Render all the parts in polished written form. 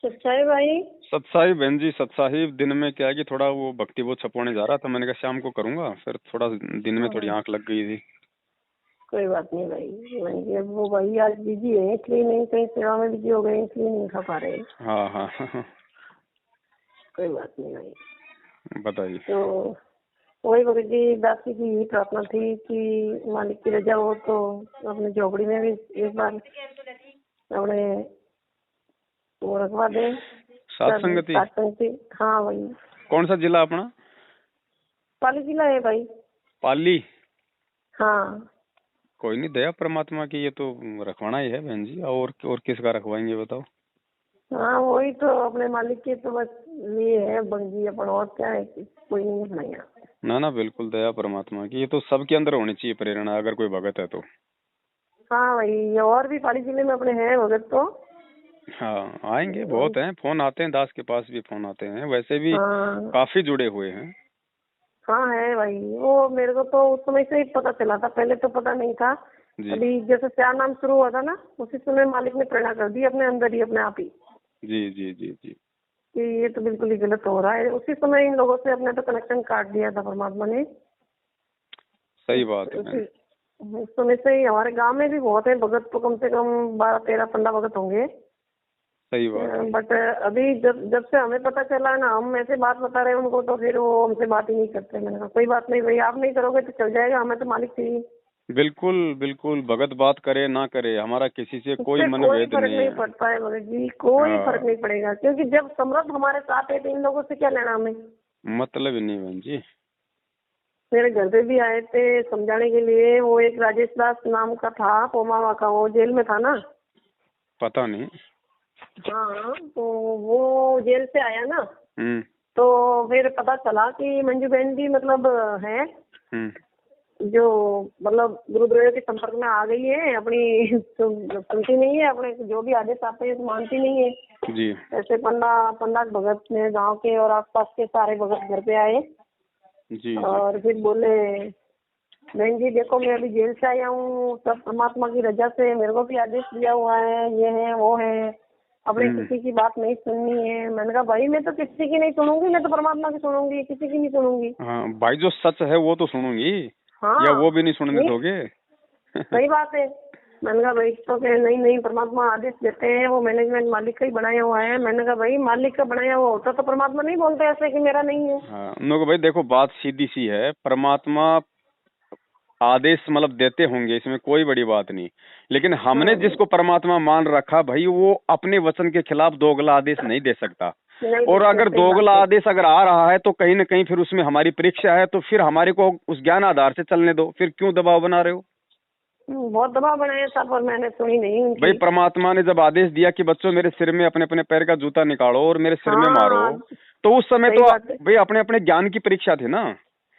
सच्चाई भाई। सत्साई बहन जी, सत्साई दिन में क्या है कि थोड़ा वो भक्ति वो छपवाने जा रहा था, मैंने कहा शाम को करूंगा, फिर थोड़ा दिन में थोड़ी हाँ, आंख लग गई थी। कोई बात नहीं भाई। वही अब वो भाई आज बिजी है इसलिए नहीं, कहीं सेवा में बिजी हो गए इसलिए नहीं खा पा रहे। हाँ हाँ हाँ। कोई बात नहीं भाई। बताइए। तो वही भगत जी दासी की यही प्रार्थना थी कि मालिक की रजा हो तो अपने झोपड़ी में भी एक बार अपने वो रखवा दे सात संगति। सत्संगति। हाँ वही। कौन सा जिला अपना? पाली जिला है भाई। पाली। हाँ कोई नहीं, दया परमात्मा की, ये तो रखवाना ही है बहन जी। और किसका रखवाएंगे बताओ? हाँ वही तो अपने मालिक के तो बस ये है बंगी अपन, और क्या है कि कोई नहीं अपनाया। ना ना, बिल्कुल दया परमात्मा की, ये तो सबके अंदर होनी चाहिए प्रेरणा, अगर कोई भगत है तो। हाँ भाई, और भी पाली जिले में अपने हैं भगत तो। हाँ आएंगे, बहुत हैं, फोन आते हैं, दास के पास भी फोन आते हैं, वैसे भी हाँ काफी जुड़े हुए हैं। हाँ है भाई। वो मेरे को तो उस समय से ही पता चला था, पहले तो पता नहीं था। जी अभी जैसे क्या नाम शुरू हुआ था ना, उसी समय मालिक ने प्रेरणा कर दी अपने अंदर ही, अपने आप ही, जी जी जी जी। कि ये तो बिल्कुल ही गलत हो रहा है। उसी समय इन लोगों से अपने तो कनेक्शन काट दिया था परमात्मा ने। सही बात है उसी बहन। उस समय से ही हमारे गांव में भी बहुत है भगत, तो कम से कम 12, 13, 15 भगत होंगे। सही बात है। बट अभी जब जब से हमें पता चला ना, हम ऐसे बात बता रहे हैं उनको तो फिर वो हमसे बात ही नहीं करते। मैंने कहा कोई बात नहीं भाई, आप नहीं करोगे तो चल जाएगा, हमें तो मालिक चाहिए। बिल्कुल बिल्कुल, भगत बात करे ना करे, हमारा किसी से कोई उससे कोई मनभेद फर्क नहीं नहीं है। पड़ता है भगत जी, कोई फर्क हाँ, नहीं पड़ेगा, क्योंकि जब समर्थ हमारे साथ है तो इन लोगों से क्या लेना हमें। मतलब ही नहीं बहन जी। मेरे घर पे भी आए थे समझाने के लिए, वो एक राजेश दास नाम का था पोमावा का, वो जेल में था ना। पता नहीं। हाँ तो वो जेल से आया ना, हम्म तो फिर पता चला कि मंजू बहन भी मतलब है, हम्म। जो मतलब गुरुद्रोह के संपर्क में आ गई है अपनी, तो सुनती नहीं है अपने, जो भी आदेश आते हैं तो मानती नहीं है। जी ऐसे पंडा पंडा भगत ने गांव के और आसपास के सारे भगत घर पे आए जी जी। और फिर बोले बहन जी देखो मैं अभी जेल से आया हूँ, सब परमात्मा की रजा से मेरे को भी आदेश दिया हुआ है, ये है वो है, अपने हम्म। किसी की बात नहीं सुननी है। मैंने कहा भाई मैं तो किसी की नहीं सुनूंगी, मैं तो परमात्मा की सुनूंगी, किसी की नहीं सुनूंगी। हाँ भाई, जो सच है वो तो सुनूंगी, या हाँ वो भी नहीं सुनने नहीं, दोगे? सही बात है। मैंने कहा भाई तो कहे नहीं नहीं, परमात्मा आदेश देते हैं, वो मैनेजमेंट मालिक का ही बनाया हुआ है। मैंने कहा भाई मालिक का बनाया हुआ होता तो परमात्मा नहीं बोलते ऐसे कि मेरा नहीं है। हाँ उन लोगों को भाई देखो, बात सीधी सी है, परमात्मा आदेश मतलब देते होंगे, इसमें कोई बड़ी बात नहीं, लेकिन हमने जिसको परमात्मा मान रखा भाई, वो अपने वचन के खिलाफ दोगला आदेश नहीं दे सकता। नहीं और देखते, अगर सही दोगला बात है। आदेश अगर आ रहा है तो कहीं ना कहीं फिर उसमें हमारी परीक्षा है, तो फिर हमारे को उस ज्ञान आधार से चलने दो, फिर क्यों दबाव बना रहे हो? बहुत दबाव बनाया था पर मैंने सुनी नहीं भाई उनकी। परमात्मा ने जब आदेश दिया कि बच्चों मेरे सिर में अपने अपने पैर का जूता निकालो और मेरे सिर में मारो, हाँ तो उस समय सही तो बात है, भाई अपने अपने ज्ञान की परीक्षा थी ना।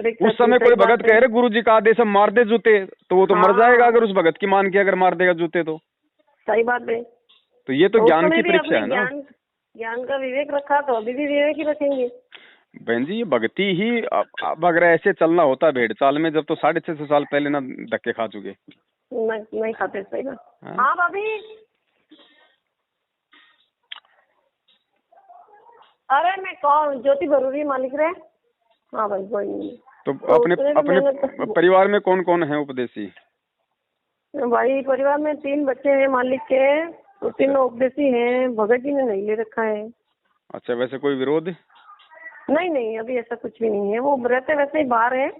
परीक्षा उस थी, समय सही कोई भगत बात है। कह रहे गुरु जी का आदेश है मार दे जूते, तो वो तो मर जाएगा हाँ अगर उस भगत की मान के अगर मार देगा जूते सही बात है। तो ये तो तो उस ज्ञान समय की भी परीक्षा अपने है ना। ज्ञान ज्ञान का विवेक रखा, तो अभी भी विवेक ही रखेंगे। बहन जी ये भक्ति ही, अब अगर ऐसे चलना होता भेड़ चाल में, जब तो 650 साल पहले ना धक्के खा चुके। नहीं नहीं खाते, सही बात। हाँ? हाँ भाभी, अरे मैं कौन ज्योति जरूरी मालिक रहे। हाँ भाई कोई नहीं। तो तो अपने उसने भी अपने मैंने परिवार में कौन कौन है उपदेशी? भाई परिवार में 3 बच्चे हैं मालिक के, तो अच्छा तीनों उपदेशी हैं, भगत जी ने नहीं ले रखा है। अच्छा, वैसे कोई विरोध? नहीं नहीं अभी ऐसा कुछ भी नहीं है, वो रहते वैसे ही बाहर है।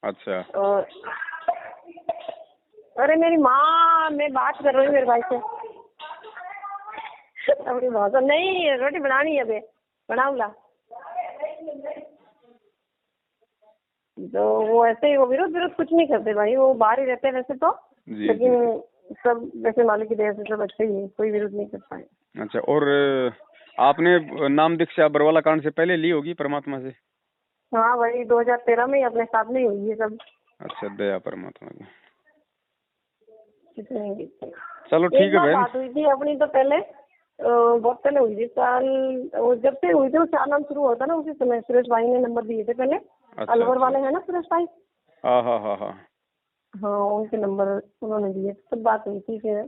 अच्छा और अरे मेरी माँ, मैं बात कर रही हूँ मेरे भाई से। अपनी भाषा नहीं, रोटी बनानी है अबे, बनाऊंगा। तो वो ऐसे ही, वो विरोध विरोध कुछ नहीं करते भाई, वो बाहर ही रहते हैं वैसे तो, जी जी लेकिन जी। सब वैसे मालिक की दया से सब अच्छे ही है, कोई विरोध नहीं करता है। अच्छा, और आपने नाम दीक्षा बरवाला कांड से पहले ली होगी परमात्मा से? हाँ भाई 2013 में ही अपने साथ में ही हुई है सब। अच्छा, दया परमात्मा की। किसी नहीं देखते। चलो एक ठीक है बार बहन। बात हुई थी अपनी तो पहले, बहुत पहले हुई थी, साल वो जब से हुई थी वो चालान शुरू हुआ था ना, उसी समय सुरेश भाई ने नंबर दिए थे पहले। अच्छा अलवर अच्छा। वाले हैं ना सुरेश भाई। हाँ हाँ हाँ हाँ। हाँ उनके नंबर उन्होंने दिए थे, तब बात हुई थी फिर।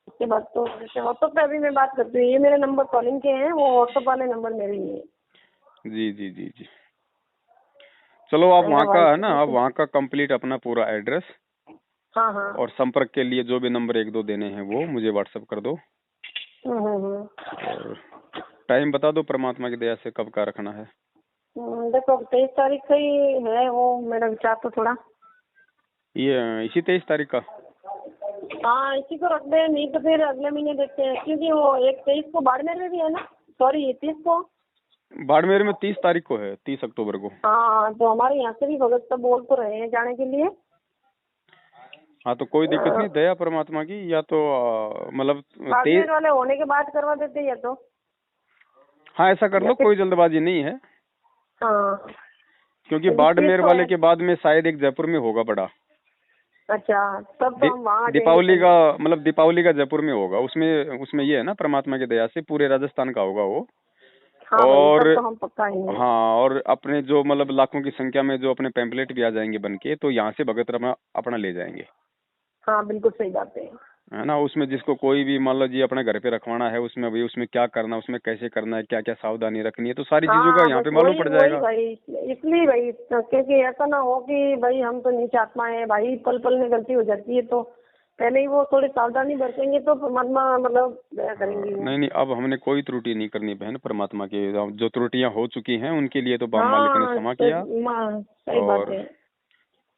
उसके बाद तो जैसे व्हाट्सएप पे अभी मैं बात करती हूँ, ये मेरे नंबर कॉलिंग के हैं, वो व्हाट्सएप वाले नंबर मेरे ही है। जी जी जी जी। चलो आप वहाँ का है ना, आप वाइफ। वहाँ का कंप्लीट अपना पूरा एड्रेस हाँ हाँ। और संपर्क के लिए जो भी नंबर एक दो देने हैं वो मुझे व्हाट्सएप कर दो। हम्म। और टाइम बता दो परमात्मा की दया से कब का रखना है। देखो 23 तारीख का ही है वो मेरा विचार तो थोड़ा। ये इसी 23 तारीख का। हाँ इसी को रख दे, नहीं तो फिर अगले महीने देखते हैं, क्योंकि वो 23 को बाड़मेर में भी है ना, सॉरी 30 को। बाड़मेर में 30 तारीख को है, 30 अक्टूबर को। हाँ तो हमारे यहाँ से भी भगत सब बोल तो रहे हैं जाने के लिए। हाँ तो कोई दिक्कत नहीं, दया परमात्मा की। या तो मतलब बाड़मेर वाले होने के बाद करवा देते या तो। हाँ ऐसा कर लो, कोई जल्दबाजी नहीं है। हाँ क्योंकि तो बाड़मेर 30 को वाले है। के बाद में शायद एक जयपुर में होगा बड़ा। अच्छा तब तो हम वहाँ आ जाएंगे दीपावली का पहले। मतलब दीपावली का जयपुर में होगा। उसमें उसमें ये है ना, परमात्मा की दया से पूरे राजस्थान का होगा वो। हाँ भाई और तब तो हम पक्का आएंगे। हाँ, और अपने जो मतलब लाखों की संख्या में जो अपने पैम्पलेट भी आ जाएंगे बन के, तो यहाँ से भगत रमा अपना ले जाएंगे। हाँ बिल्कुल सही बात है ना। उसमें जिसको कोई भी मान लो जी अपने घर पे रखवाना है, उसमें भाई उसमें क्या करना, उसमें कैसे करना है, क्या क्या सावधानी रखनी है, तो सारी चीजों का हाँ यहाँ बस पे मालूम वही पड़ वही जाएगा। भाई, इसलिए भाई क्योंकि ऐसा ना हो कि भाई हम तो नीच आत्मा है भाई, पल पल में गलती हो जाती है, तो पहले ही वो थोड़ी सावधानी बरतेंगे तो परमात्मा मतलब दया करेंगे वो। नहीं नहीं, अब हमने कोई त्रुटि नहीं करनी बहन। परमात्मा की जो त्रुटियां हो चुकी हैं उनके लिए तो बाप मालिक ने हाँ क्षमा किया। सही बात और है।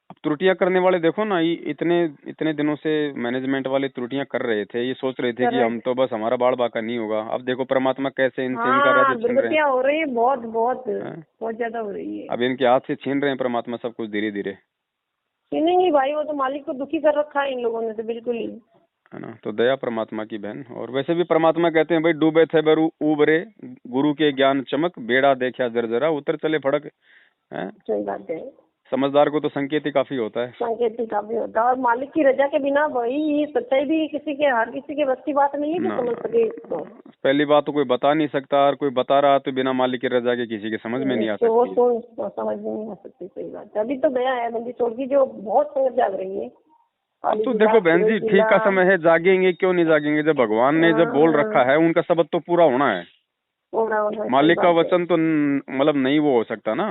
अब त्रुटियां करने वाले देखो ना, ये इतने इतने दिनों से मैनेजमेंट वाले त्रुटियां कर रहे थे, ये सोच रहे थे कि हम करेक्ट। तो बस हमारा बाल बाका नहीं होगा। अब देखो परमात्मा कैसे इनसे इनका राज्य हाँ छीन रहे दुर्गतियाँ हो रही है, बहुत बहुत हैं। बहुत ज्यादा हो रही है। अब इनके हाथ से छीन रहे हैं परमात्मा सब कुछ धीरे धीरे। नहीं भाई वो तो मालिक को दुखी कर रखा है इन लोगों ने तो बिल्कुल ही। है ना। तो दया परमात्मा की बहन। और वैसे भी परमात्मा कहते हैं भाई, डूबे थे बरु उबरे, गुरु के ज्ञान चमक, बेड़ा देखा जरा उतर चले फड़क। है। सही बात है। समझदार को तो संकेत ही काफी होता है। संकेत ही काफी होता है, और मालिक की रजा के बिना भाई ये सच्चाई भी किसी के हर किसी के बस की बात नहीं है कि ना समझ सके इसको। पहली बात तो कोई बता नहीं सकता, और कोई बता रहा तो बिना मालिक की रजा के किसी के समझ में नहीं आ तो वो सकती। तो समझ में नहीं आ सकती। सही बात है। अभी तो गया है बंदी छोड़ की जो बहुत संगत जाग रही है। अब तो देखो बहन जी, ठीक का समय है, जागेंगे क्यों नहीं जागेंगे। जब भगवान ने जब बोल रखा है उनका शब्द तो पूरा होना है। मालिक का वचन तो मतलब नहीं वो हो सकता ना।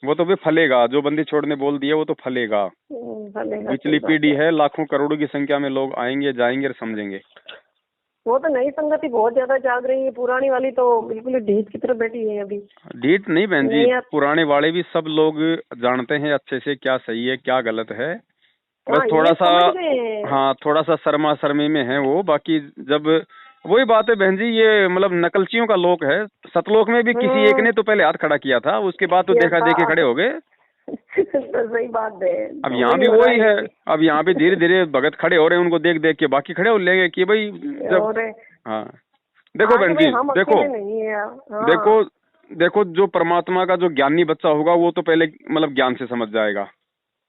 वो तो भी फलेगा, जो बंदी छोड़ने बोल दिया वो तो फलेगा। पिछली पीढ़ी है, लाखों करोड़ों की संख्या में लोग आएंगे जाएंगे और समझेंगे। वो तो नई संगति बहुत ज्यादा जाग रही है, पुरानी वाली तो बिल्कुल ही ढीठ की तरह बैठी है अभी। ढीठ नहीं बहन जी, नहीं पुराने वाले भी सब लोग जानते हैं अच्छे से क्या सही है क्या गलत है। बस हाँ थोड़ा ये सा, समझ गए हैं। हाँ थोड़ा सा शर्मा शर्मी में है वो। बाकी जब वही बात है बहन जी, ये मतलब नकलचियों का लोक है। सतलोक में भी किसी एक ने तो पहले हाथ खड़ा किया था, उसके बाद तो किया देखा था। देखी खड़े हो गए। तो सही बात है। अब तो यहाँ भी हो रहा वही है। अब यहाँ भी धीरे धीरे भगत खड़े हो रहे हैं, उनको देख देख के बाकी खड़े हो लेंगे कि भाई जब। और हाँ देखो आगे बहन भाई जी, हम देखो अकेले नहीं है। हाँ देखो देखो, जो परमात्मा का जो ज्ञानी बच्चा होगा वो तो पहले मतलब ज्ञान से समझ जाएगा।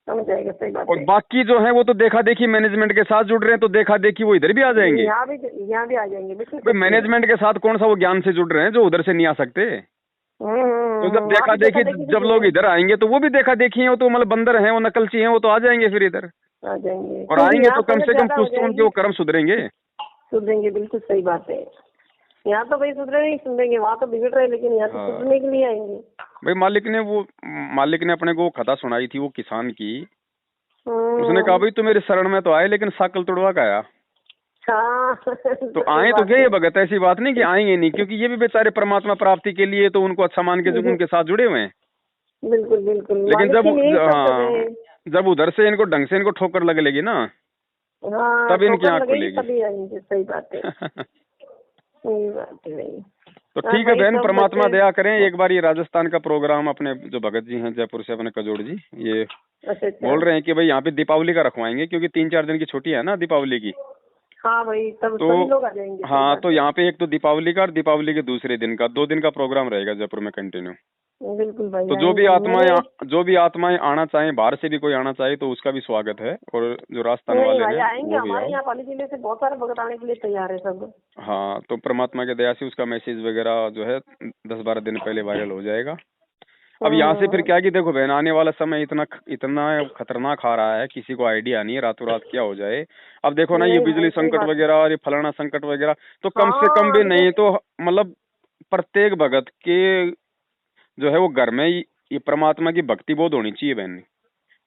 समझ जाएगा। सही बात और है। बाकी जो है वो तो देखा देखी मैनेजमेंट के साथ जुड़ रहे हैं, तो देखा देखी वो इधर भी आ जाएंगे। यहाँ भी आ जाएंगे बिल्कुल भाई सच्ची है। मैनेजमेंट के साथ कौन सा वो ज्ञान से जुड़ रहे हैं जो उधर से नहीं आ सकते। तो जब वहाँ देखा भी देखी देखी जब लोग इधर आएंगे तो वो भी देखा देखी है, वो तो मतलब बंदर हैं, वो नकलची हैं, वो तो आ जाएंगे फिर इधर। आ जाएंगे और क्योंकि आएंगे यहाँ तो कम संगत से कम ज्यादा हो कुछ तो उनके जाएगी। वो कर्म सुधरेंगे। सुधरेंगे बिल्कुल सही बात है। यहाँ तो भाई सुधरे नहीं सुधरेंगे, वहाँ तो बिगड़ रहे, लेकिन यहाँ तो हाँ सुधरने के लिए आएंगे। भाई, मालिक ने अपने को कथा सुनाई थी वो किसान की। उसने कहा हम्म। भाई तू मेरे शरण में तो आए, लेकिन साकल तुड़वा का आया। हाँ तो आए तो क्या ये भगत, ऐसी बात नहीं कि आएंगे नहीं, क्योंकि ये भी बेचारे परमात्मा प्राप्ति के लिए तो उनको अच्छा मान के जो उनके साथ जुड़े हुए हैं। बिल्कुल बिल्कुल लेकिन मालिक जब के लिए ही सब जगह हाँ, है। जब उधर से इनको ढंग से इनको ठोकर लगे लेगी ना, हाँ तब इनकी ठोकर आंख लगेगी खुलेगी। तभी आएंगे। सही बात है। सही बात है भाई। तो हाँ ठीक है भाई बहन, सब परमात्मा बच्चे। दया करें। एक बार ये राजस्थान का प्रोग्राम अपने जो भगत जी हैं जयपुर से, अपने कजोड़ जी, ये अच्छा अच्छा। बोल रहे हैं कि भाई यहाँ पे दीपावली का रखवाएंगे, क्योंकि 3-4 दिन की छुट्टी है ना दीपावली की। हाँ भाई तब तो सभी लोग आ जाएंगे। सही हाँ, बात तो है। यहाँ पे एक तो दीपावली का और दीपावली के दूसरे दिन का 2 दिन का प्रोग्राम रहेगा जयपुर में कंटिन्यू। बिल्कुल भाई तो आएंगे मेरे। जो भी आत्माएं आना चाहें, बाहर से भी कोई आना चाहे तो उसका भी स्वागत है। और जो राजस्थान नहीं वाले भाई हैं आएंगे, वो भी हमारे आओ। यहाँ पाली जिले से बहुत सारे भगत आने के लिए तैयार है सब। हाँ, तो परमात्मा के दया से उसका मैसेज वगैरह जो है 10-12 दिन पहले वायरल हो जाएगा। अब यहाँ से फिर क्या कि देखो बहन, आने वाला समय इतना इतना खतरनाक आ रहा है, किसी को आइडिया नहीं है रातों रात क्या हो जाए। अब देखो ना, ये नहीं बिजली भाई, सही संकट बात है। वगैरह और ये फलाना संकट वगैरह, तो कम से कम हाँ भी अभी तो नहीं तो मतलब प्रत्येक भगत के जो है वो घर में ये परमात्मा की भक्ति बहुत होनी चाहिए बहन।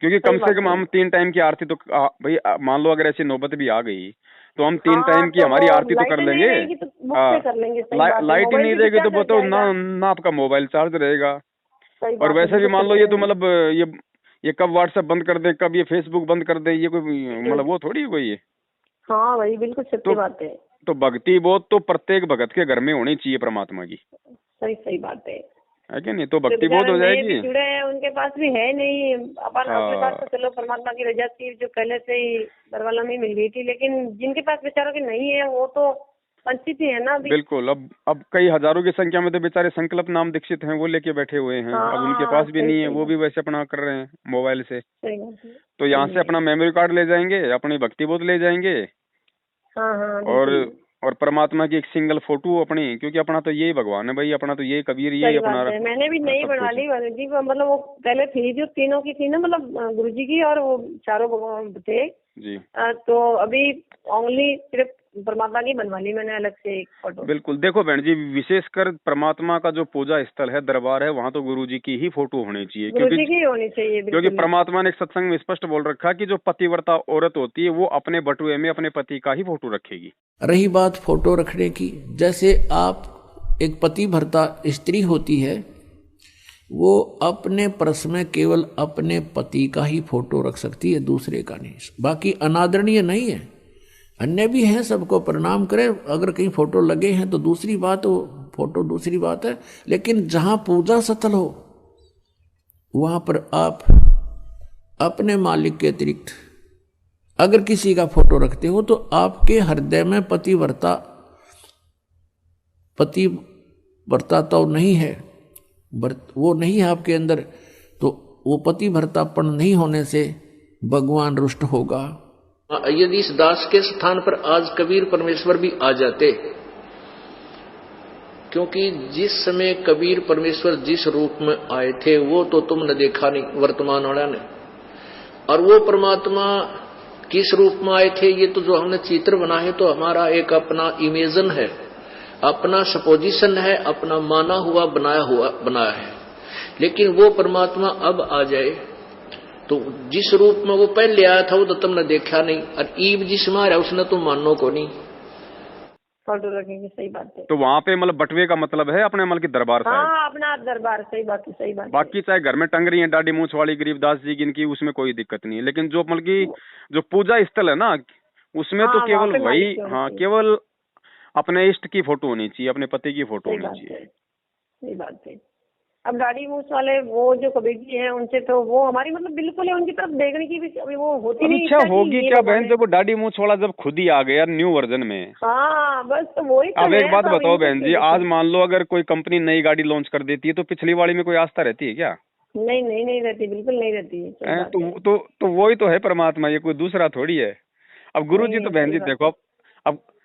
क्योंकि सही कम से बात कम है। हम 3 टाइम की आरती तो भाई मान लो अगर ऐसी नौबत भी आ गई तो हम 3 हाँ टाइम की तो वो हमारी आरती तो कर लाइटें नहीं लेंगे। रहेगी तो बुक हाँ, से कर लेंगे, सही बात है। लाइट ही मोबाइल नहीं भी तो रहेगी क्या तो कर बताओ ना जाएगा। ना आपका मोबाइल चार्ज रहेगा। सही और बात है, वैसे भी बिल्कुल मान लो सत्य ये तो कह रहे मतलब ये कब व्हाट्सएप बंद कर दे, कब ये फेसबुक बंद कर दे, ये कोई हैं। मतलब वो थोड़ी है कोई ये। हाँ भाई, बिल्कुल सत्य तो बात है। तो भक्ति बहुत तो प्रत्येक भगत के घर में होनी चाहिए परमात्मा की, सही सही बात है। है कि नहीं? तो जो भक्ति बहुत बेचारे हो नए भी जाएगी। जुड़े हैं उनके पास भी है नहीं। अपन अपने पास तो हाँ चलो परमात्मा की रजा थी जो पहले से ही दरवाजा में मिल गई थी, लेकिन जिनके पास बेचारों की नहीं है वो तो वंचित ही है ना अभी। बिल्कुल। अब कई हजारों की संख्या में तो बेचारे संकल्प नाम दीक्षित हैं, वो लेके बैठे हुए हैं। अब उनके हाँ पास भी सही नहीं है, सही वो बात। भी वैसे अपना कर रहे हैं मोबाइल से। सही बात है। तो यहाँ से अपना मेमोरी कार्ड ले जाएंगे, अपनी भक्ति बोध ले जाएंगे, हाँ हाँ और बिल्कुल। और परमात्मा की एक सिंगल फोटो अपनी, क्योंकि अपना तो यही भगवान है भाई, अपना तो यही कबीर, यही सही अपना बात है। मैंने भी नई सब बनवा कुछ है। ली वाली जी, मतलब वो पहले थी जो तीनों की थी ना, मतलब गुरु जी की और वो चारों भगवान थे। जी तो अभी ओनली सिर्फ परमात्मा की बनवा ली मैंने अलग से एक फोटो। बिल्कुल। देखो बहन जी, विशेषकर परमात्मा का जो पूजा स्थल है, दरबार है, वहाँ तो गुरु जी की ही फोटो होनी चाहिए। गुरु क्योंकि जी की होनी चाहिए क्योंकि बिल्कुल। परमात्मा ने एक सत्संग में स्पष्ट बोल रखा कि जो पतिव्रता औरत होती है वो अपने बटुए में अपने पति का ही फोटो रखेगी। रही बात फोटो रखने की, जैसे आप एक पति भर्ता स्त्री होती है, वो अपने पर्स में केवल अपने पति का ही फोटो रख सकती है, दूसरे का नहीं। बाकी अनादरणीय नहीं है, अन्य भी हैं, सबको प्रणाम करें। अगर कहीं फोटो लगे हैं तो दूसरी बात, वो फोटो दूसरी बात है। लेकिन जहां पूजा स्थल हो वहां पर आप अपने मालिक के अतिरिक्त अगर किसी का फोटो रखते हो तो आपके हृदय में पतिव्रता तो नहीं है, वो नहीं है आपके अंदर, तो वो पतिव्रतापन नहीं होने से भगवान रुष्ट होगा। यदि इस दास के स्थान पर आज कबीर परमेश्वर भी आ जाते, क्योंकि जिस समय कबीर परमेश्वर जिस रूप में आए थे वो तो तुमने देखा नहीं वर्तमान वाला ने, और वो परमात्मा किस रूप में आए थे ये तो जो हमने चित्र बना है तो हमारा एक अपना इमेजन है, अपना सपोजिशन है, अपना माना हुआ बनाया है। लेकिन वो परमात्मा अब आ जाए तो जिस रूप में वो पहले आया था वो तो तुमने देखा नहीं, और ईब जिस मारा उसने तुम मानो को नहीं। फोटो रखेंगे, सही बात है। तो वहाँ पे मतलब बटवे का मतलब है अपने मतलब की दरबार साहिब। हाँ अपना दरबार, सही बात है, सही बात है। बाकी चाहे घर में टंग रही है दाढ़ी मूछ वाली गरीबदास जी की, इनकी उसमें कोई दिक्कत नहीं है, लेकिन जो मतलब की जो पूजा स्थल है ना उसमें तो हाँ, वहाँ केवल पे वही, मालिक की होनी हाँ चाहिए। केवल अपने इष्ट की फोटो होनी चाहिए, अपने पति की फोटो सही होनी बात चाहिए। है, सही बात है। अब दाढ़ी मूछ वाले वो जो कबीर जी हैं उनसे तो वो हमारी मतलब बिल्कुल है, उनकी तरफ देखने की भी अभी वो होती अब नहीं इच्छा इच्छा कि होगी ये क्या भगवान बहन, है। जब वो दाढ़ी मूछ वाला जब खुद ही आ गया न्यू वर्जन में। हाँ बस तो वही तो अब एक है। बात अब बताओ इनको बहन क्यों जी, आज दिक्कत? मान लो अगर कोई कंपनी नई गाड़ी लॉन्च कर देती है तो पिछली वाली में कोई आस्था रहती है क्या? नहीं नहीं नहीं रहती, बिल्कुल नहीं रहती है, सही बात है। तो वही तो है परमात्मा, ये कोई दूसरा थोड़ी है। अब गुरु जी नहीं तो बहन सही जी बात देखो, है।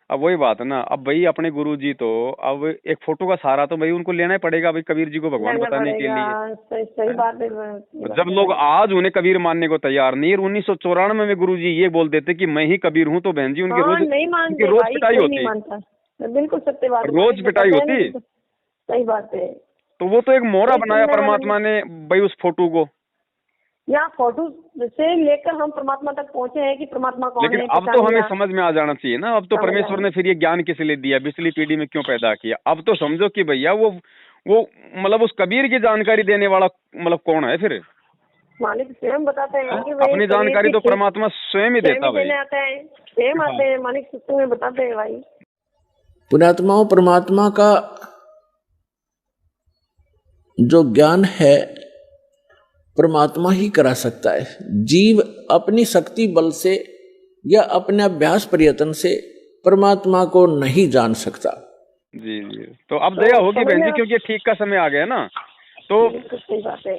अब वही बात है ना, अब भाई अपने गुरु जी तो अब एक फोटो का सहारा तो भाई उनको लेना ही पड़ेगा भाई, कबीर जी को भगवान लेना बताने के पड़ेगा, लिए। सही बात है, सही बात जब है लोग भाई। आज उन्हें कबीर मानने को तैयार नहीं, 1994 में गुरु जी ये बोल देते कि मैं ही कबीर हूँ, तो बहन जी हाँ नहीं उनकी मानते रोज भाई, पिटाई कोई नहीं होती, मानता। बिल्कुल सत्य बात है, रोज मालिक पिटाई बताते हैं होती। ना, सही बात है। तो वो तो एक मोहरा कोई बनाया सुनने वाला नहीं। परमात्मा ने भाई उस फोटो को। यहाँ फोटो से लेकर हम परमात्मा तक पहुँचे हैं कि परमात्मा कौन लेकिन है, अब तो पहचान हमें लिया। समझ में आ जाना चाहिए ना, अब तो समझ परमेश्वर आया। ने फिर ये ज्ञान किस लिए दिया, पिछली पीढ़ी में क्यों पैदा किया। अब तो समझो कि भैया वो मतलब उस कबीर की जानकारी देने वाला मतलब कौन है फिर? मालिक स्वयं बताते हैं कि भाई अपनी कबीर जानकारी की तो ठीक परमात्मा स्वयं ही स्वयं देता ही भाई। देने आते हैं, स्वयं आते हैं, मालिक सत्य में बताते हैं भाई। पुण्यात्माओं, परमात्मा का जो ज्ञान है परमात्मा ही करा सकता है। जीव अपनी शक्ति बल से या अपने अभ्यास प्रयत्न से परमात्मा को नहीं जान सकता। जी जी, तो अब दया होगी बहन जी, क्योंकि ठीक का समय आ गया ना, तो सही बात है।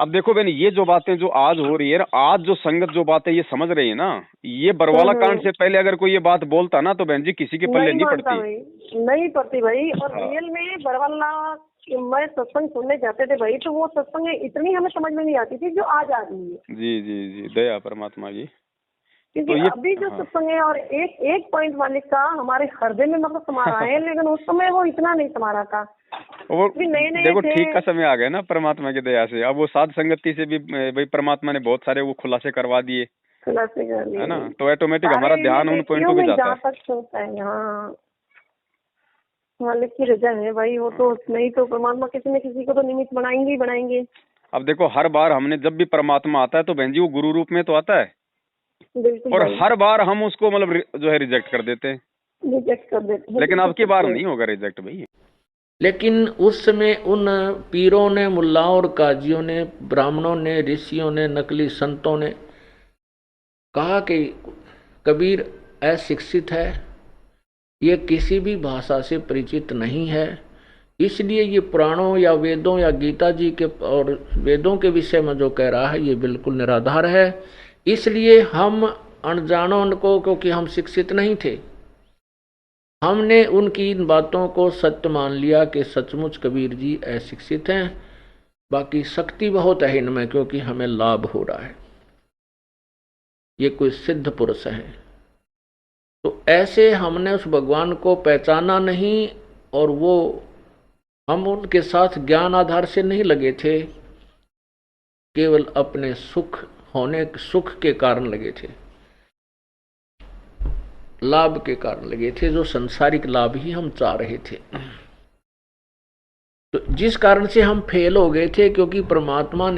अब देखो बहन, ये जो बातें जो आज हो रही है ना, आज जो संगत जो बातें ये समझ रही है ना, ये बरवाला कांड से पहले अगर कोई ये बात बोलता ना तो बहन जी किसी के पल्ले नहीं मानता पड़ती। भाई, नहीं पड़ती भाई। और हाँ। रियल में बरवाला मैं सत्संग सुनने जाते थे भाई, तो वो सत्संग इतनी हमें समझ में नहीं आती थी जो आज आ रही है। जी जी जी, दया परमात्मा की। क्योंकि तो ये अभी जो हाँ। सत्संग है और एक एक पॉइंट मालिक का हमारे हृदय में मतलब समा रहा है, लेकिन उस समय वो इतना नहीं समा रहा था। वो भी नए देखो थे। ठीक का समय आ गया ना परमात्मा की दया से। अब वो साध संगति से भी भाई परमात्मा ने बहुत सारे वो खुलासे करवा दिए, खुलासे कर लिए है ना, तो ऑटोमेटिक हमारा ध्यान उन पॉइंटों पे जाता जहाँ है। तक सोचता है। हाँ, मालिक की रजा है भाई, वो तो नहीं तो परमात्मा किसी न किसी को तो निमित्त बनाएंगे ही बनाएंगे। अब देखो हर बार हमने जब भी परमात्मा आता है तो बहन जी वो गुरु रूप में तो आता है, बिल्कुल और भाई, हर बार हम उसको मतलब जो है रिजेक्ट कर देते हैं। रिजेक्ट कर देते हैं। लेकिन अब की बार नहीं होगा रिजेक्ट भाई। लेकिन उस समय उन पीरों ने, मुल्लाओं और काजियों ने, ब्राह्मणों ने, ऋषियों ने, नकली संतों ने कहा कि कबीर अशिक्षित है, ये किसी भी भाषा से परिचित नहीं है, इसलिए ये पुराणों या वेदों या गीता जी के और वेदों के विषय में जो कह रहा है ये बिल्कुल निराधार है। इसलिए हम अनजानों को, क्योंकि हम शिक्षित नहीं थे, हमने उनकी इन बातों को सत्य मान लिया कि सचमुच कबीर जी अशिक्षित हैं, बाकी शक्ति बहुत है इनमें, क्योंकि हमें लाभ हो रहा है, ये कोई सिद्ध पुरुष है। तो ऐसे हमने उस भगवान को पहचाना नहीं, और वो हम उनके साथ ज्ञान आधार से नहीं लगे थे, केवल अपने सुख के कारण लगे थे, लाभ के कारण लगे थे, जो संसारिक लाभ ही हम चाह रहे थे। तो जिस कारण से हम फेल हो गए थे, क्योंकि परमात्मा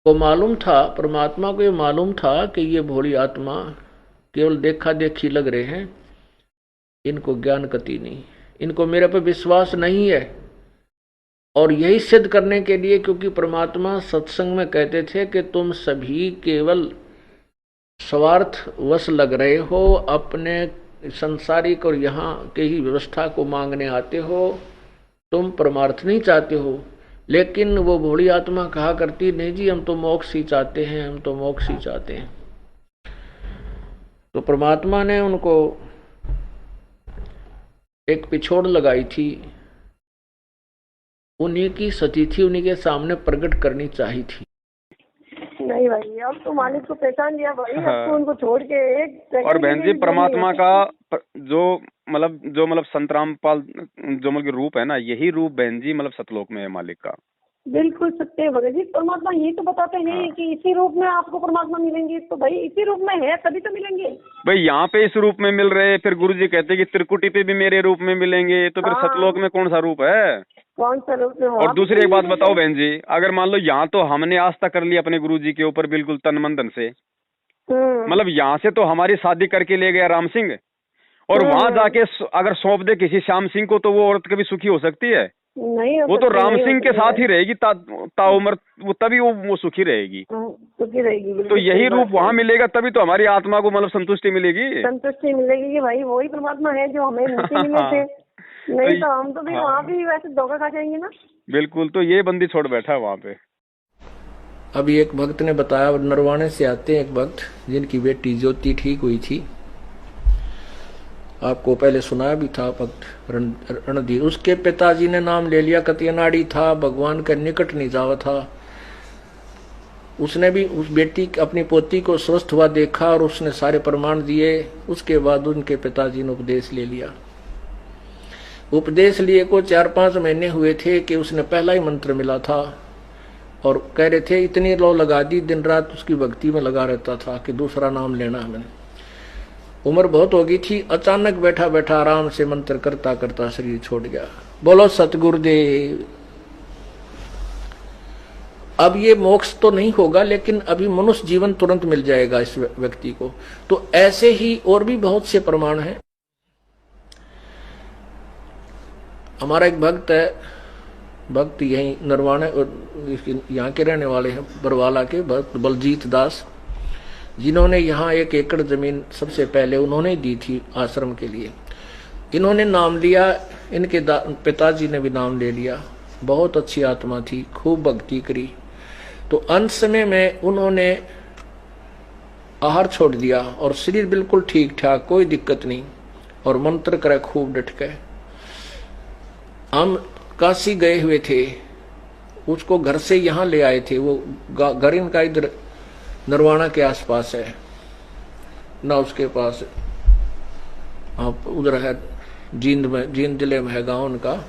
को ये मालूम था कि ये भोली आत्मा केवल देखा देखी लग रहे हैं, इनको ज्ञान गति नहीं, इनको मेरे पर विश्वास नहीं है। और यही सिद्ध करने के लिए, क्योंकि परमात्मा सत्संग में कहते थे कि तुम सभी केवल स्वार्थ वश लग रहे हो, अपने संसारिक और यहाँ के ही व्यवस्था को मांगने आते हो, तुम परमार्थ नहीं चाहते हो। लेकिन वो भोली आत्मा कहा करती, नहीं जी हम तो मोक्ष ही चाहते हैं, हम तो मोक्ष ही चाहते हैं। तो परमात्मा ने उनको एक पिछोड़ लगाई थी, उन्हीं की सती थी, उन्हीं के सामने प्रकट करनी चाहिए थी। नहीं भाई, अब तो मालिक को पहचान लिया भाई। हाँ। अब तो उनको छोड़ के एक और बहन जी परमात्मा का जो मतलब संत रामपाल जो मतलब रूप है ना, यही रूप बहन जी मतलब सतलोक में है मालिक का। बिल्कुल सत्य है भगत जी। परमात्मा ये तो बताते हैं हाँ। कि इसी रूप में आपको परमात्मा मिलेंगे, तो भाई इसी रूप में है तभी तो मिलेंगे भाई। यहाँ पे इस रूप में मिल रहे, फिर गुरु जी कहते हैं कि त्रिकुटी पे भी मेरे रूप में मिलेंगे, तो फिर हाँ। सतलोक में कौन सा रूप है? कौन सा रूप है? और दूसरी एक बात बताओ बहन जी, अगर मान लो यहाँ तो हमने आस्था कर ली अपने गुरु जी के ऊपर बिल्कुल तन मन धन से, मतलब यहाँ से तो हमारी शादी करके ले गया राम सिंह, और वहां जाके अगर सौंप दे किसी श्याम सिंह को, तो वो औरत कभी सुखी हो सकती है? नहीं हो वो तो सकती, राम नहीं हो सिंह के सकती साथ है। ही रहेगी ताउम्र, वो तभी वो सुखी रहेगी। सुखी रहेगी, बिल्कुल तो यही सही रूप बात वहाँ है। मिलेगा, तभी तो हमारी आत्मा को मतलब संतुष्टि मिलेगी। संतुष्टि मिलेगी कि भाई वही परमात्मा है जो हमें नीचे मिले थे। नहीं तो हम तो भी वहाँ भी वैसे धोखा खा जाएंगे ना। बिल्कुल, तो ये बंदी छोड़ बैठा है वहाँ पे। अभी एक भक्त ने बताया, नरवाणे से आते हैं एक भक्त, जिनकी बेटी ज्योति ठीक हुई थी, आपको पहले सुनाया भी था भक्त रणधीर। उसके पिताजी ने नाम ले लिया, कतियनाड़ी था, भगवान के निकट नहीं जावा था। उसने भी उस बेटी अपनी पोती को स्वस्थ हुआ देखा और उसने सारे प्रमाण दिए। उसके बाद उनके पिताजी ने उपदेश ले लिया। उपदेश लिए को 4-5 महीने हुए थे कि उसने पहला ही मंत्र मिला था, और कह रहे थे इतनी लो लगा दी, दिन रात उसकी भक्ति में लगा रहता था कि दूसरा नाम लेना है मैंने। उम्र बहुत हो गई थी, अचानक बैठा बैठा आराम से मंत्र करता करता शरीर छोड़ गया। बोलो सतगुरुदेव। अब ये मोक्ष तो नहीं होगा, लेकिन अभी मनुष्य जीवन तुरंत मिल जाएगा इस व्यक्ति को। तो ऐसे ही और भी बहुत से प्रमाण हैं। हमारा एक भक्त है, भक्त यही नरवाणे यहाँ के रहने वाले हैं, बरवाला के भक्त बलजीत दास, जिन्होंने यहाँ 1 एकड़ जमीन सबसे पहले उन्होंने दी थी आश्रम के लिए। इन्होंने नाम लिया, इनके पिताजी ने भी नाम ले लिया, बहुत अच्छी आत्मा थी, खूब भक्ति करी। तो अंत समय में उन्होंने आहार छोड़ दिया और शरीर बिल्कुल ठीक ठाक, कोई दिक्कत नहीं, और मंत्र करे खूब डट के। हम काशी गए हुए थे, उसको घर से यहाँ ले आए थे। वो घर इनका इधर नरवाना के आसपास है ना, उसके पास आप उधर है जींद में, जींद जिले में है गांव उनका,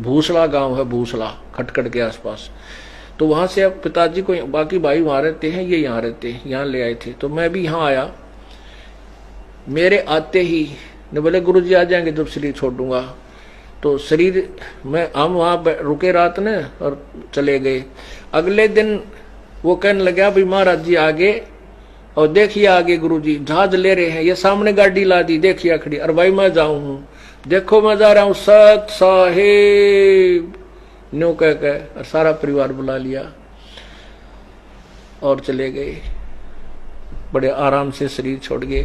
भूसला गांव है, भूसला खटखट के आसपास। तो वहां से अब पिताजी को, बाकी भाई वहां रहते हैं, ये यहाँ रहते हैं, यहाँ ले आए थे। तो मैं भी यहाँ आया। मेरे आते ही ने बोले गुरुजी आ जाएंगे जब शरीर छोड़ूंगा। तो शरीर में हम वहां रुके रात ने और चले गए। अगले दिन वो कहने लगा भाई महाराज जी आगे, और देखिए आगे गुरुजी जहाज ले रहे हैं, ये सामने गाड़ी ला दी, देखिए खड़ी। और भाई मैं जाऊं हूं, देखो मैं जा रहा हूं, सत साहेब न्यू कह के, और सारा परिवार बुला लिया और चले गए। बड़े आराम से शरीर छोड़ गए।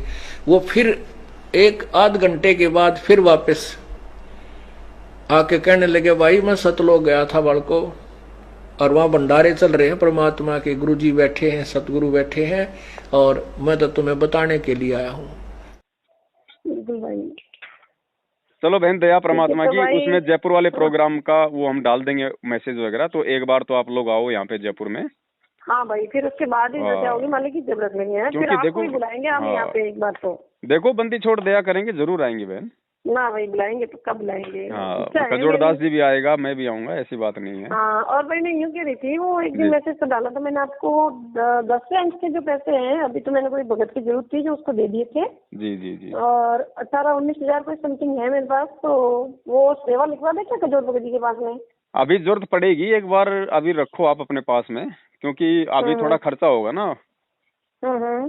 वो फिर 1-8 घंटे के बाद फिर वापस आके कहने लगे भाई मैं सतलोक गया था बालको, और वहां भंडारे चल रहे हैं परमात्मा के, गुरुजी बैठे हैं, सतगुरु बैठे हैं, और मैं तो तुम्हें बताने के लिए आया हूँ। चलो बहन, दया परमात्मा तो की। भाई- उसमें जयपुर वाले प्रोग्राम का वो हम डाल देंगे मैसेज वगैरह, तो एक बार तो आप लोग आओ यहाँ पे जयपुर में। हाँ भाई, फिर उसके बाद ही जैसे होगी मालिक की जरूरत नहीं है, फिर क्योंकि आपको देखो- ही बुलाएंगे हम हाँ। यहाँ पे एक बार। तो देखो बंदी छोड़ दया करेंगे, जरूर आएंगे बहन। ना भाई बुलाएंगे, तो कब बुलाएंगे? हाँ, इच्छा है खजोड़दास मेरी। जी भी आएगा, मैं भी आऊंगा, ऐसी बात नहीं है। हाँ, और भाई मैं यूँ कह रही थी, वो एक दिन जी। मैसेज तो डाला था मैंने आपको, 10वें अंक के जो पैसे हैं अभी, तो मैंने कोई भगत की जरूरत थी जो उसको दे दिए थे, जी जी जी। और 18-19 हजार कोई समथिंग है मेरे पास। तो वो सेवा लिखवा दे क्या खजूर भगत जी के पास में? अभी जरूरत पड़ेगी, एक बार अभी रखो आप अपने पास में, क्योंकि अभी थोड़ा खर्चा होगा ना।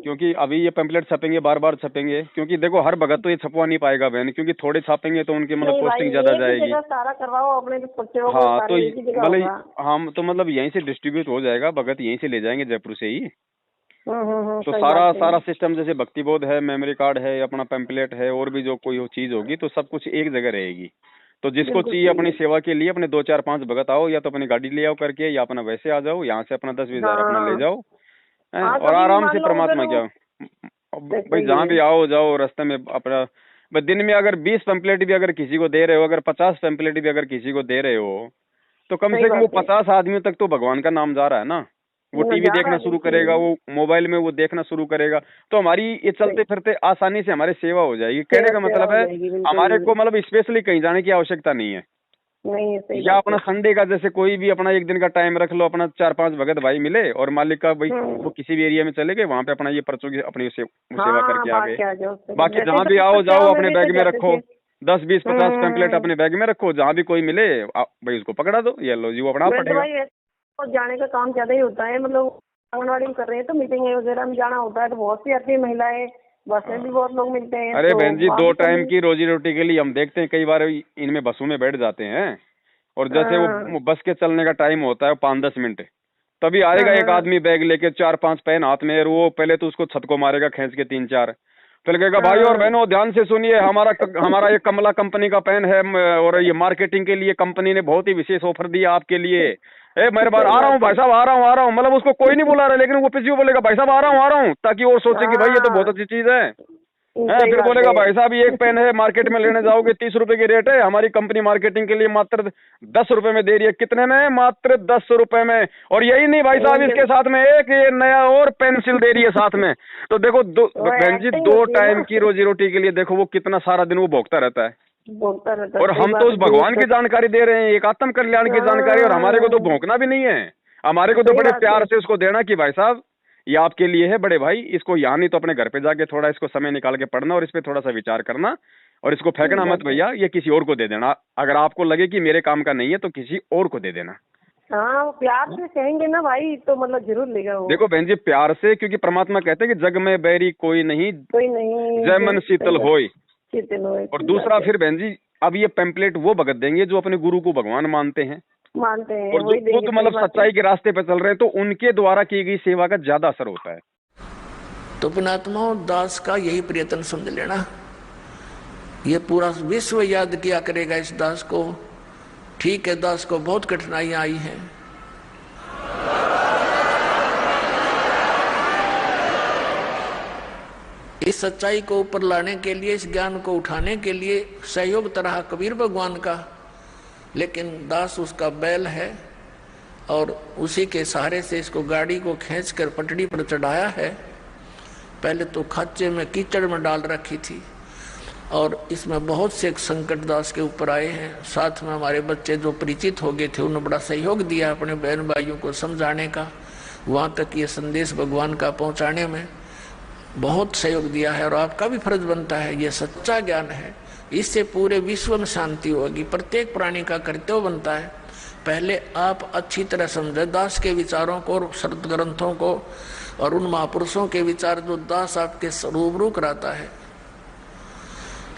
क्योंकि अभी ये पैम्पलेट छपेंगे, बार बार छपेंगे, क्योंकि देखो हर भगत तो ये छपवा नहीं पाएगा बहन, क्योंकि थोड़े छापेंगे तो उनकी मतलब नहीं भाई, पोस्टिंग ज्यादा एक ही जाएगी। जगह सारा करवाओ अपने, तो सोचे हो हाँ, तो एक ही जगह होगा। मतलब हम तो मतलब यहीं से डिस्ट्रीब्यूट हो जाएगा, भगत यहीं से ले जाएंगे जयपुर से ही। तो सही सारा बात है। सारा सिस्टम, जैसे भक्ति बोध है, मेमोरी कार्ड है, अपना पैम्पलेट है, और भी जो कोई चीज होगी तो सब कुछ एक जगह रहेगी। तो जिसको बिल्कुल चाहिए सही अपनी है। सेवा के लिए अपने 2-4-5 भगत आओ, या तो अपनी गाड़ी ले आओ करके, या अपना वैसे आ जाओ, यहाँ से अपना 10-20 हजार अपना ले जाओ, हैं, हाँ, और कभी भी आराम मान से लो परमात्मा अगर क्या वो- भाई, जहाँ भी आओ जाओ रास्ते में अपना। बस दिन में अगर 20 पैम्पलेट भी अगर किसी को दे रहे हो, अगर 50 पैम्पलेट भी अगर किसी को दे रहे हो, तो कम सही से कम वो बात है। 50 आदमियों तक तो भगवान का नाम जा रहा है ना। वो जा टीवी रहा देखना है, शुरू बिल्कुल। करेगा, वो मोबाइल में वो देखना शुरू करेगा, तो हमारी ये चलते फिरते आसानी से हमारी सेवा हो जाएगी। कहने का सेवा मतलब हो है जाएगी, बिल्कुल। हमारे को मतलब स्पेशली कहीं जाने की आवश्यकता नहीं है। नहीं है, सही या बात अपना है। संडे का जैसे कोई भी अपना एक दिन का टाइम रख लो, अपना 4-5 भगत भाई मिले, और मालिक का भाई वो किसी भी एरिया में चले गए, वहाँ पे अपना ये पर्चों की अपनी सेवा करके आ गए। बाकी जहाँ भी आओ जाओ अपने बैग में रखो, 10-20-50 पैम्पलेट अपने बैग में रखो, जहाँ भी कोई मिले भाई उसको पकड़ा दो, ये लो जी, वो अपना पड़ेगा। भाई जाने का काम ज्यादा ही होता है, मतलब आंगनबाड़ी में कर रहे हैं तो मीटिंग वगैरह में जाना होता है, तो बहुत सी आती है महिलाएं, बस में भी बहुत लोग मिलते हैं। अरे तो बहन जी, वहाँ 2 भी टाइम कभी- की रोजी रोटी के लिए हम देखते हैं कई बार इनमें बसों में बैठ जाते हैं, और जैसे वो बस के चलने का टाइम होता है 5-10 मिनट, तभी आएगा एक आदमी बैग लेके 4-5 पेन हाथ में, और वो पहले तो उसको छत को मारेगा खींच के 3-4, तो लगेगा भाई और बहनों ध्यान से सुनिए, हमारा ये कमला कंपनी का पेन है, और ये मार्केटिंग के लिए कंपनी ने बहुत ही विशेष ऑफर दिया आपके लिए। मेरे बार आ रहा हूँ भाई साहब, आ रहा हूँ, मतलब उसको कोई नहीं बुला रहा, लेकिन वो पीछे बोलेगा भाई साहब आ रहा हूँ, ताकि वो सोचे कि भाई ये तो बहुत अच्छी चीज है। फिर बोलेगा भाई साहब ये एक पेन है, मार्केट में लेने जाओगे 30 रुपए की रेट है, हमारी कंपनी मार्केटिंग के लिए मात्र 10 रुपए में दे रही है। कितने में? मात्र 10 रुपए में। और यही नहीं भाई साहब, इसके साथ में एक ये नया और पेंसिल दे रही है साथ में। तो देखो बहन जी, 2 टाइम की रोजी रोटी के लिए देखो वो कितना सारा दिन वो भोगता रहता है, और हम तो उस भगवान की जानकारी दे रहे हैं, एक आत्म कल्याण की जानकारी, और हमारे को तो भोंकना भी नहीं है, हमारे को तो बड़े प्यार से उसको देना कि भाई साहब ये आपके लिए है बड़े भाई, इसको यहाँ नहीं तो अपने घर पे जाके थोड़ा इसको समय निकाल के पढ़ना, और इस पे थोड़ा सा विचार करना, और इसको फेंकना मत भैया, ये किसी और को दे देना। अगर आपको लगे कि मेरे काम का नहीं है तो किसी और को दे देना। हाँ, वो प्यार से कहेंगे ना भाई, तो मतलब जरूर लेगा वो। देखो बहन जी, प्यार से, क्योंकि परमात्मा कहते हैं कि जग में बैरी कोई नहीं, जय मन शीतल होय। और दूसरा फिर बहन जी, अब ये पैम्पलेट वो भगत देंगे जो अपने गुरु को भगवान मानते हैं, और जो तो मतलब सच्चाई के रास्ते पे चल रहे हैं, तो उनके द्वारा की गई सेवा का ज्यादा असर होता है। तो पुणात्मा दास का यही प्रयत्न समझ लेना ये पूरा विश्व याद किया करेगा इस दास को। ठीक है, दास को बहुत कठिनाइयां आई हैं, इस सच्चाई को ऊपर लाने के लिए, इस ज्ञान को उठाने के लिए सहयोग तरह कबीर भगवान का, लेकिन दास उसका बैल है और उसी के सहारे से इसको गाड़ी को खींचकर पटड़ी पर चढ़ाया है। पहले तो खाचे में कीचड़ में डाल रखी थी और इसमें बहुत से संकट दास के ऊपर आए हैं। साथ में हमारे बच्चे जो परिचित हो गए थे उन्होंने बड़ा सहयोग दिया अपने बहन भाइयों को समझाने का, वहाँ तक ये संदेश भगवान का पहुँचाने में बहुत सहयोग दिया है। और आपका भी फर्ज बनता है, ये सच्चा ज्ञान है, इससे पूरे विश्व में शांति होगी। प्रत्येक प्राणी का कर्तव्य बनता है पहले आप अच्छी तरह समझे दास के विचारों को और शरत ग्रंथों को और उन महापुरुषों के विचार जो दास आपके रूबरू कराता है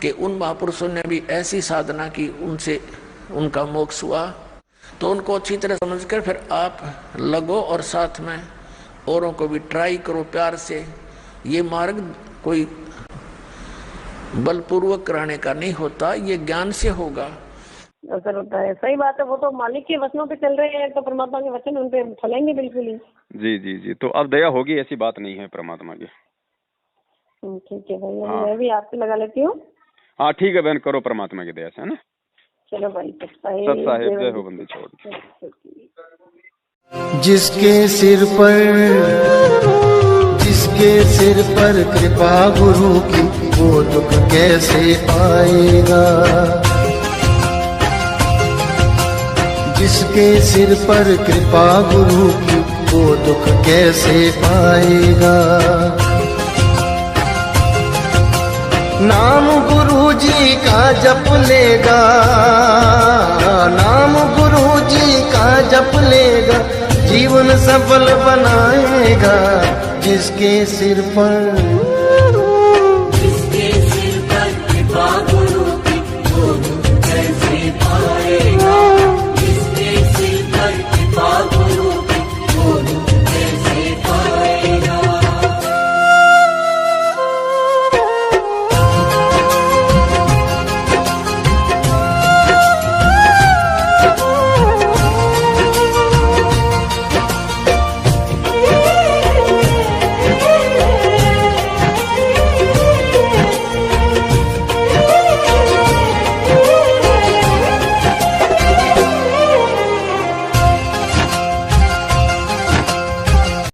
कि उन महापुरुषों ने भी ऐसी साधना की, उनसे उनका मोक्ष हुआ, तो उनको अच्छी तरह समझकर फिर आप लगो और साथ में औरों को भी ट्राई करो प्यार से। ये मार्ग कोई बलपूर्वक कराने का नहीं होता, ये ज्ञान से होगा। असर होता है, सही बात है। वो तो मालिक के वचनों पे चल रहे हैं तो परमात्मा के वचन उन पे फलेंगे बिल्कुल ही। जी जी जी, तो अब दया होगी, ऐसी बात नहीं है परमात्मा की। ठीक है भाई, मैं भी आपसे लगा लेती हूँ। हाँ ठीक है बहन, करो परमात्मा की दया से, है ना। चलो भाई, सब साहेब जय हो बंदी छोड़। जिसके सिर पर कृपा गुरु की, वो दुख कैसे पाएगा। जिसके सिर पर कृपा गुरु की, वो दुख कैसे पाएगा। नाम गुरु जी का जप लेगा, नाम गुरु जी का जप लेगा, जीवन सफल बनाएगा। जिसके सिर पर